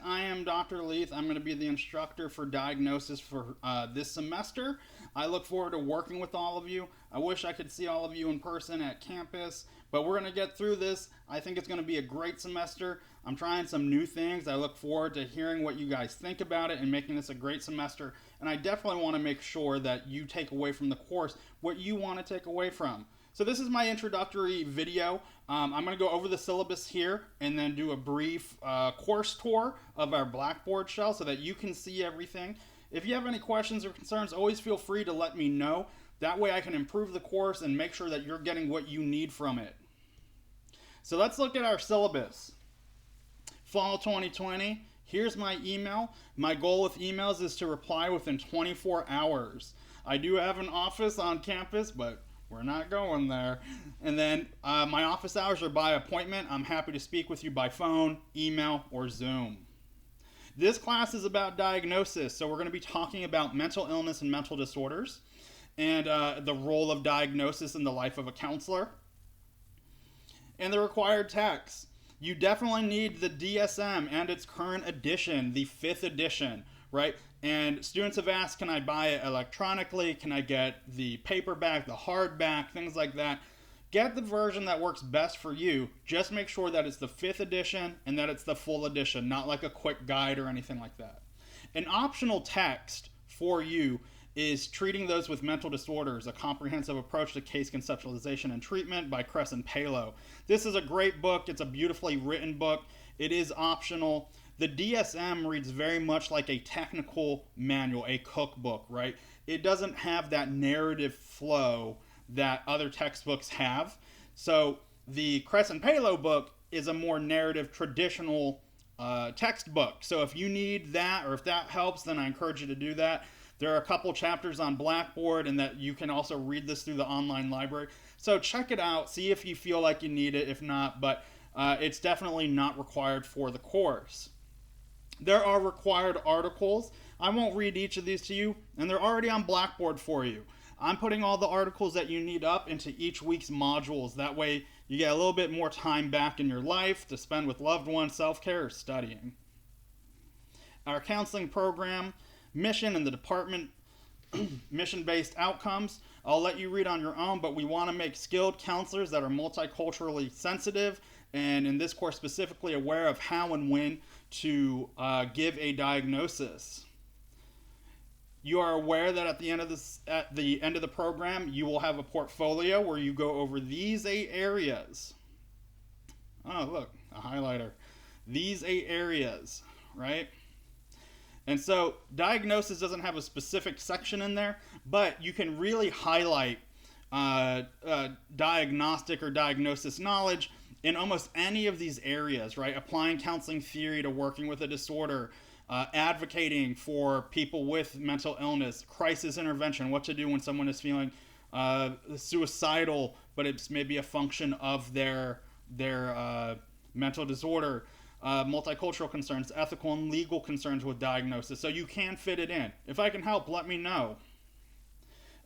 I am Dr. Leith. I'm going to be the instructor for diagnosis for this semester. I look forward to working with all of you. I wish I could see all of you in person at campus, but we're going to get through this. I think it's going to be a great semester. I'm trying some new things. I look forward to hearing what you guys think about it and making this a great semester. And I definitely want to make sure that you take away from the course what you want to take away from. So this is my introductory video. I'm going to go over the syllabus here and then do a brief course tour of our Blackboard shell so that you can see everything. If you have any questions or concerns, always feel free to let me know. That way I can improve the course and make sure that you're getting what you need from it. So let's look at our syllabus. Fall 2020. Here's my email. My goal with emails is to reply within 24 hours. I do have an office on campus, but we're not going there. And then my office hours are by appointment. I'm happy to speak with you by phone, email, or Zoom. This class is about diagnosis, so we're going to be talking about mental illness and mental disorders and the role of diagnosis in the life of a counselor. And the required texts. You definitely need the DSM and its current edition, the 5th edition, right? And students have asked, can I buy it electronically? Can I get the paperback, the hardback, things like that? Get the version that works best for you. Just make sure that it's the 5th edition and that it's the full edition, not like a quick guide or anything like that. An optional text for you is Treating Those with Mental Disorders, a Comprehensive Approach to Case Conceptualization and Treatment by Crescent Palo. This is a great book. It's a beautifully written book. It is optional. The DSM reads very much like a technical manual, a cookbook, right? It doesn't have that narrative flow that other textbooks have. So the Crescent Palo book is a more narrative, traditional textbook. So if you need that or if that helps, then I encourage you to do that. There are a couple chapters on Blackboard, and that you can also read this through the online library. So check it out, see if you feel like you need it, if not, but it's definitely not required for the course. There are required articles. I won't read each of these to you, and they're already on Blackboard for you. I'm putting all the articles that you need up into each week's modules. That way you get a little bit more time back in your life to spend with loved ones, self-care, or studying. Our counseling program, mission and the department, mission-based outcomes. I'll let you read on your own, but we want to make skilled counselors that are multiculturally sensitive, and in this course specifically aware of how and when to give a diagnosis. You are aware that at the end of the program, you will have a portfolio where you go over these 8 areas. Oh, look, a highlighter. These 8 areas, right? And so diagnosis doesn't have a specific section in there, but you can really highlight diagnostic or diagnosis knowledge in almost any of these areas, right? Applying counseling theory to working with a disorder, advocating for people with mental illness, crisis intervention, what to do when someone is feeling suicidal, but it's maybe a function of their mental disorder. Multicultural concerns, ethical and legal concerns with diagnosis. So you can fit it in. If I can help, let me know.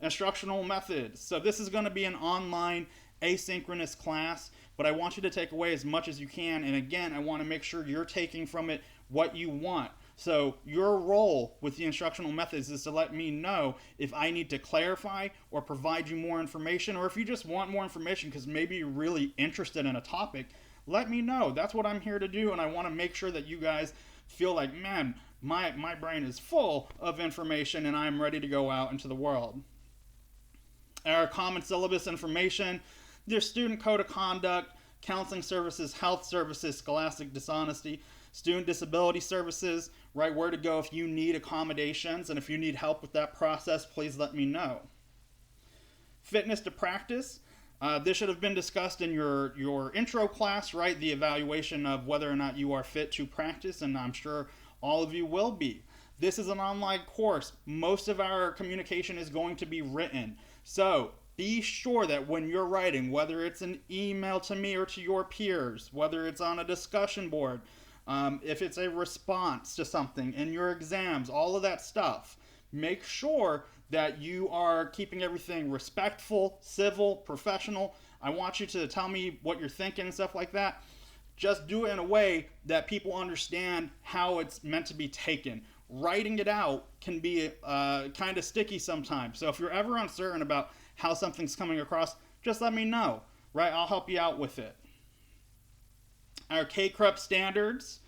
Instructional methods. So this is going to be an online asynchronous class, but I want you to take away as much as you can. And again, I want to make sure you're taking from it what you want. So your role with the instructional methods is to let me know if I need to clarify or provide you more information, or if you just want more information because maybe you're really interested in a topic. Let me know. That's what I'm here to do, and I want to make sure that you guys feel like, man, my brain is full of information and I'm ready to go out into the world. Our common syllabus information, there's student code of conduct, counseling services, health services, scholastic dishonesty, student disability services, right, where to go if you need accommodations, and if you need help with that process, please let me know. Fitness to practice. This should have been discussed in your intro class, right? The evaluation of whether or not you are fit to practice, and I'm sure all of you will be. This is an online course. Most of our communication is going to be written. So be sure that when you're writing, whether it's an email to me or to your peers, whether it's on a discussion board, if it's a response to something in your exams, all of that stuff, make sure that you are keeping everything respectful, civil, professional. I want you to tell me what you're thinking and stuff like that. just do it in a way that people understand how it's meant to be taken. Writing it out can be kind of sticky sometimes. So if you're ever uncertain about how something's coming across, just let me know, right? I'll help you out with it. Our K-CREP standards,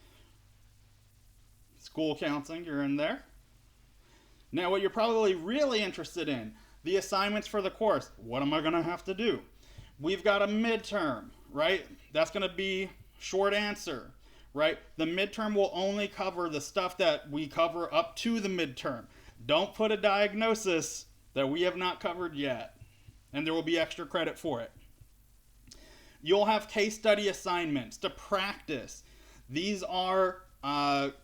school counseling, you're in there. Now, what you're probably really interested in, the assignments for the course. What am I going to have to do? We've got a midterm, right? That's going to be short answer, right? The midterm will only cover the stuff that we cover up to the midterm. Don't put a diagnosis that we have not covered yet, and there will be extra credit for it. You'll have case study assignments to practice. These are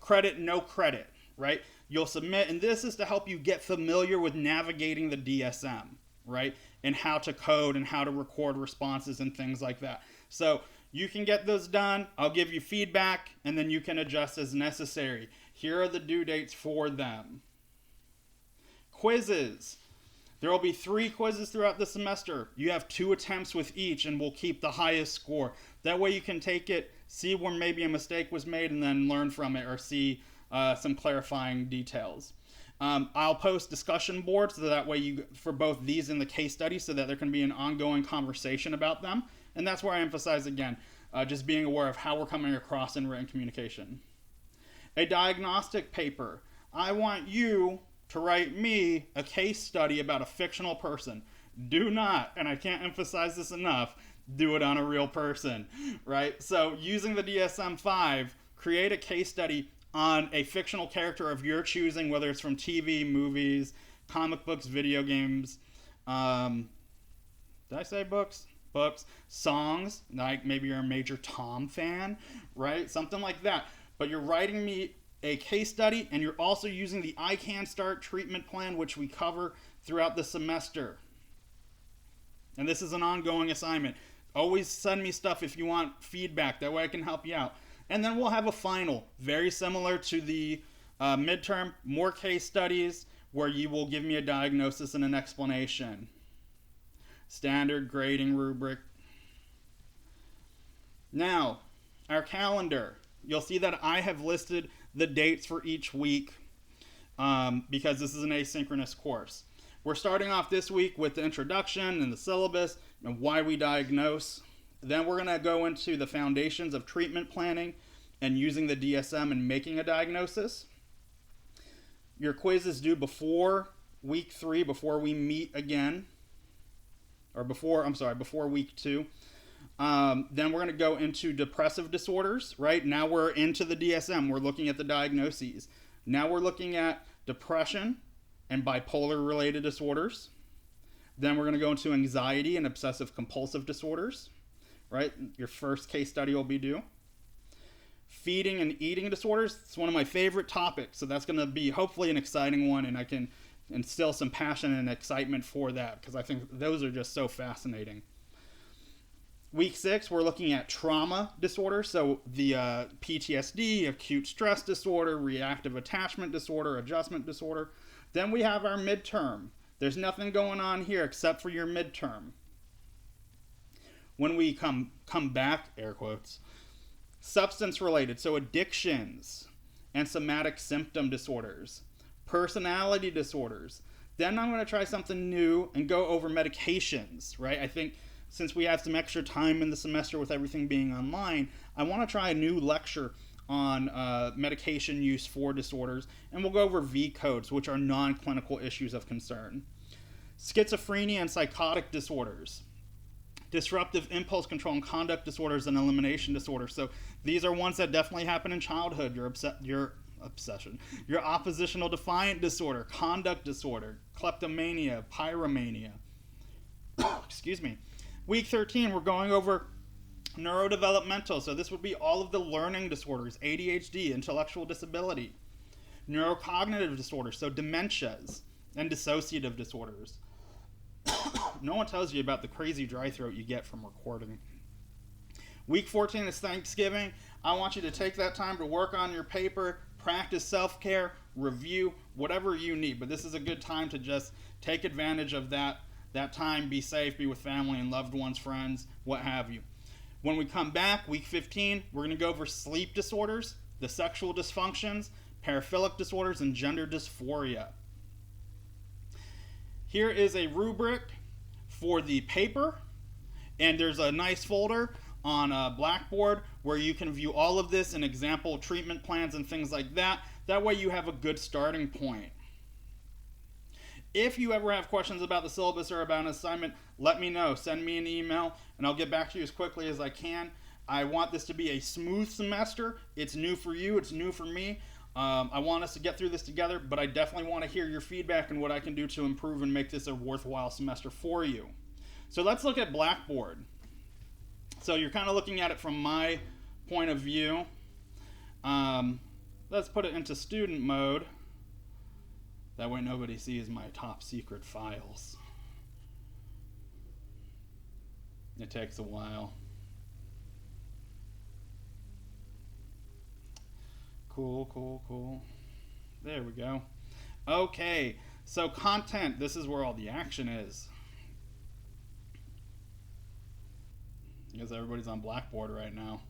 credit, no credit, right? You'll submit, and this is to help you get familiar with navigating the DSM, right? And how to code and how to record responses and things like that. So you can get those done. I'll give you feedback, and then you can adjust as necessary. Here are the due dates for them. Quizzes. There will be 3 quizzes throughout the semester. You have 2 attempts with each, and we'll keep the highest score. That way you can take it, see where maybe a mistake was made, and then learn from it or see some clarifying details. I'll post discussion boards so that way you, for both these and the case study, so that there can be an ongoing conversation about them. And that's where I emphasize again, just being aware of how we're coming across in written communication. A diagnostic paper. I want you to write me a case study about a fictional person. Do not, and I can't emphasize this enough, do it on a real person, right? So using the DSM-5, create a case study on a fictional character of your choosing, whether it's from TV, movies, comic books, video games. Did I say books? Books, songs, like maybe you're a major Tom fan, right? Something like that. But you're writing me a case study, and you're also using the I Can Start treatment plan, which we cover throughout the semester. And this is an ongoing assignment. Always send me stuff if you want feedback. That way I can help you out. And then we'll have a final, very similar to the midterm, more case studies where you will give me a diagnosis and an explanation. Standard grading rubric. Now, our calendar. You'll see that I have listed the dates for each week because this is an asynchronous course. We're starting off this week with the introduction and the syllabus and why we diagnose. Then we're going to go into the foundations of treatment planning and using the DSM and making a diagnosis. Your quiz is due before week 3, before we meet again. Or before week 2. Then we're going to go into depressive disorders, right? Now we're into the DSM. We're looking at the diagnoses. Now we're looking at depression and bipolar related disorders. Then we're going to go into anxiety and obsessive compulsive disorders, right? Your first case study will be due. Feeding and eating disorders. It's one of my favorite topics. So that's going to be hopefully an exciting one, and I can instill some passion and excitement for that because I think those are just so fascinating. Week 6, we're looking at trauma disorders, so the PTSD, acute stress disorder, reactive attachment disorder, adjustment disorder. Then we have our midterm. There's nothing going on here except for your midterm. When we come back, air quotes, substance related, so addictions and somatic symptom disorders, personality disorders. Then I'm going to try something new and go over medications, right? I think since we have some extra time in the semester with everything being online, I want to try a new lecture on medication use for disorders, and we'll go over V codes, which are non-clinical issues of concern. Schizophrenia and psychotic disorders. Disruptive impulse control and conduct disorders and elimination disorders. So these are ones that definitely happen in childhood. Your obsession, your oppositional defiant disorder, conduct disorder, kleptomania, pyromania. Excuse me. Week 13, we're going over neurodevelopmental. So this would be all of the learning disorders, ADHD, intellectual disability, neurocognitive disorders, so dementias, and dissociative disorders. No one tells you about the crazy dry throat you get from recording. Week 14 is Thanksgiving. I want you to take that time to work on your paper, practice self-care, review, whatever you need. But this is a good time to just take advantage of that time, be safe, be with family and loved ones, friends, what have you. When we come back, week 15, we're going to go over sleep disorders, the sexual dysfunctions, paraphilic disorders, and gender dysphoria. Here is a rubric for the paper, and there's a nice folder on Blackboard where you can view all of this and example treatment plans and things like that. That way you have a good starting point. If you ever have questions about the syllabus or about an assignment, let me know. Send me an email, and I'll get back to you as quickly as I can. I want this to be a smooth semester. It's new for you. It's new for me. I want us to get through this together, but I definitely want to hear your feedback and what I can do to improve and make this a worthwhile semester for you. So let's look at Blackboard. So you're kind of looking at it from my point of view. Let's put it into student mode. That way nobody sees my top secret files. It takes a while. Cool. There we go. Okay, so content, this is where all the action is. Because everybody's on Blackboard right now.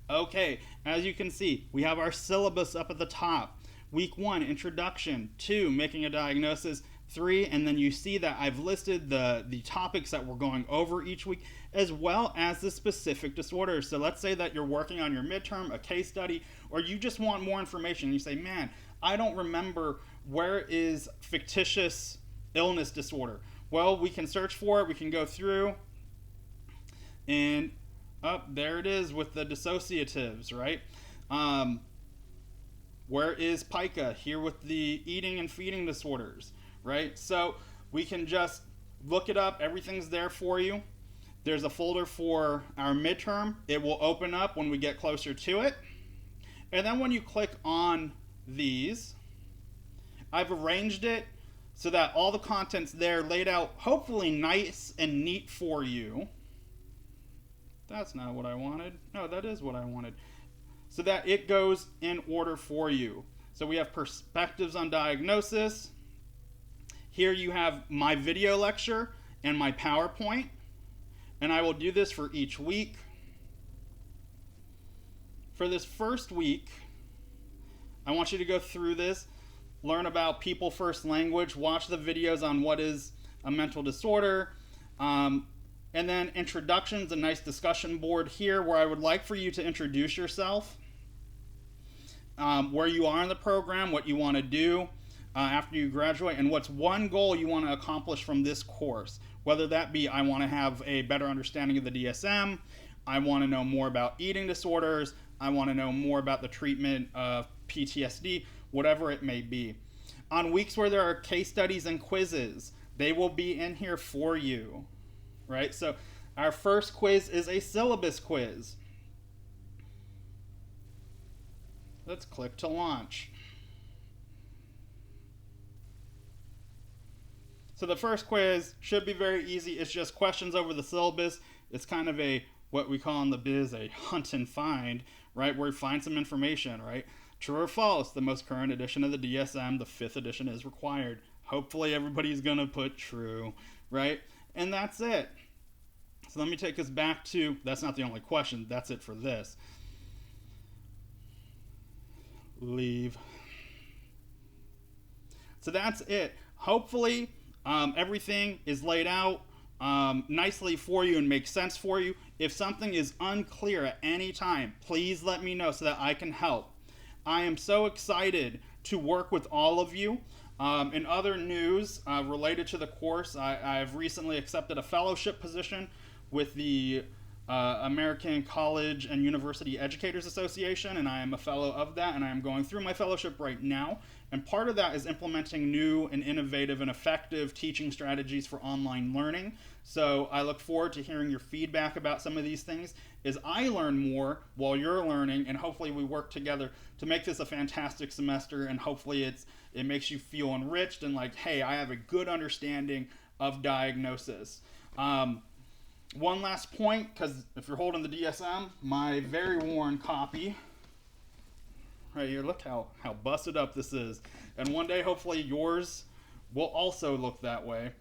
Okay, as you can see, we have our syllabus up at the top. Week 1, introduction. 2, making a diagnosis. 3, and then you see that I've listed the topics that we're going over each week, as well as the specific disorders. So let's say that you're working on your midterm, a case study, or you just want more information. You say, man, I don't remember where is fictitious illness disorder. Well, we can search for it. We can go through, and there it is with the dissociatives, right? Where is pica? Here with the eating and feeding disorders, right? So we can just look it up. Everything's there for you. There's a folder for our midterm. It will open up when we get closer to it. And then when you click on these, I've arranged it so that all the content's there laid out, hopefully nice and neat for you. That's not what I wanted. No, that is what I wanted. So that it goes in order for you. So we have perspectives on diagnosis. Here you have my video lecture and my PowerPoint. And I will do this for each week. For this first week, I want you to go through this, learn about people first language, watch the videos on what is a mental disorder, and then introductions, a nice discussion board here where I would like for you to introduce yourself, where you are in the program, what you want to do after you graduate, and what's one goal you want to accomplish from this course. Whether that be, I want to have a better understanding of the DSM, I want to know more about eating disorders, I want to know more about the treatment of PTSD, whatever it may be. On weeks where there are case studies and quizzes, they will be in here for you, right? So our first quiz is a syllabus quiz. Let's click to launch. So the first quiz should be very easy. It's just questions over the syllabus. It's kind of a, what we call in the biz, a hunt and find, right? Where you find some information, right? True or false, the most current edition of the DSM, the 5th edition, is required. Hopefully everybody's going to put true, right? And that's it. So let me take us back to, that's not the only question. That's it for this. Leave. So that's it. Hopefully everything is laid out nicely for you and makes sense for you. If something is unclear at any time, please let me know so that I can help. I am so excited to work with all of you. In other news related to the course, I've recently accepted a fellowship position with the American College and University Educators Association, and I am a fellow of that, and I am going through my fellowship right now. And part of that is implementing new and innovative and effective teaching strategies for online learning. So I look forward to hearing your feedback about some of these things as I learn more while you're learning, and hopefully we work together to make this a fantastic semester, and hopefully it makes you feel enriched and like, hey, I have a good understanding of diagnosis. One last point, because if you're holding the DSM, my very worn copy right here, look how busted up this is. And one day, hopefully, yours will also look that way.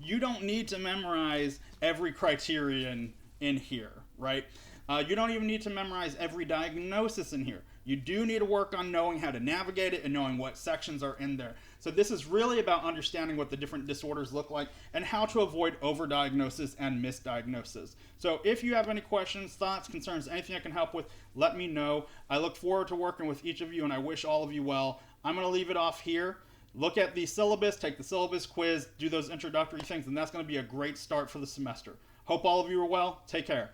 You don't need to memorize every criterion in here, right? You don't even need to memorize every diagnosis in here. You do need to work on knowing how to navigate it and knowing what sections are in there. So this is really about understanding what the different disorders look like and how to avoid overdiagnosis and misdiagnosis. So if you have any questions, thoughts, concerns, anything I can help with, let me know. I look forward to working with each of you, and I wish all of you well. I'm going to leave it off here. Look at the syllabus, take the syllabus quiz, do those introductory things, and that's going to be a great start for the semester. Hope all of you are well. Take care.